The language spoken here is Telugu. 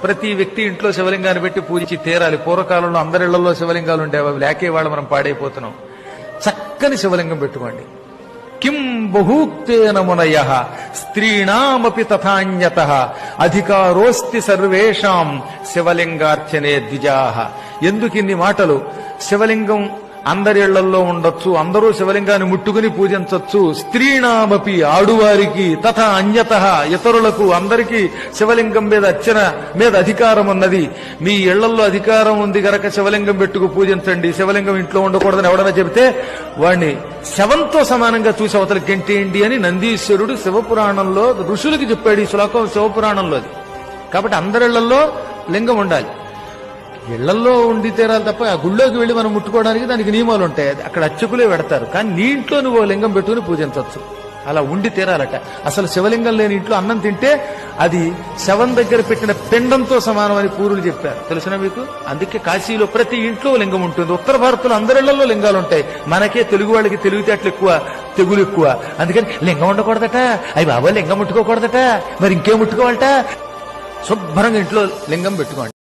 ప్రతి వ్యక్తి ఇంట్లో శివలింగాన్ని పెట్టి పూజించి తీరాలి. పూర్వకాలంలో అందరిళ్లలో శివలింగాలు ఉండేవి, అవి లేకే వాళ్ళు మనం పాడైపోతున్నాం. చక్కని శివలింగం పెట్టుకోండి. కిం బహూక్తేన మునయః స్త్రీణామపి తథాన్యతః అధికారోస్తి సర్వేషాం శివలింగార్చనే ద్విజాః. ఎందుకు ఇన్ని మాటలు? శివలింగం అందరి ఇళ్లలో ఉండొచ్చు, అందరూ శివలింగాన్ని ముట్టుకుని పూజించవచ్చు. స్త్రీణామపి ఆడువారికి, తథా అన్యతః ఇతరులకు, అందరికీ శివలింగం మీద అర్చన మీద అధికారం ఉన్నది. మీ ఇళ్లలో అధికారం ఉంది గనక శివలింగం పెట్టుకు పూజించండి. శివలింగం ఇంట్లో ఉండకూడదని ఎవడన్నా చెబితే వాడిని శవంతో సమానంగా చూసి అవతల గెంటేయండి అని నందీశ్వరుడు శివపురాణంలో ఋషులకి చెప్పాడు. ఈ శ్లోకం శివపురాణంలోది. కాబట్టి అందరిళ్లలో లింగం ఉండాలి. ఇళ్లలో ఉండి తీరాలి తప్ప ఆ గుళ్ళోకి వెళ్లి మనం ముట్టుకోవడానికి దానికి నియమాలు ఉంటాయి. అక్కడ అర్చకులే పెడతారు. కానీ నీ ఇంట్లో నువ్వు లింగం పెట్టుకుని పూజించవచ్చు. అలా ఉండి తీరాలట. అసలు శివలింగం లేని ఇంట్లో అన్నం తింటే అది శవం దగ్గర పెట్టిన పిండంతో సమానమని పూర్వులు చెప్పారు. తెలుసునా మీకు? అందుకే కాశీలో ప్రతి ఇంట్లో లింగం ఉంటుంది. ఉత్తర భారత్లో అందరిళ్లలో లింగాలు ఉంటాయి. మనకే తెలుగు వాళ్ళకి తెలివితేటలు ఎక్కువ, తెగులు ఎక్కువ. అందుకని లింగం ఉండకూడదట, అవి బాబా లింగం ముట్టుకోకూడదట, మరి ఇంకేం ముట్టుకోవాలట. శుభ్రంగా ఇంట్లో లింగం పెట్టుకోండి.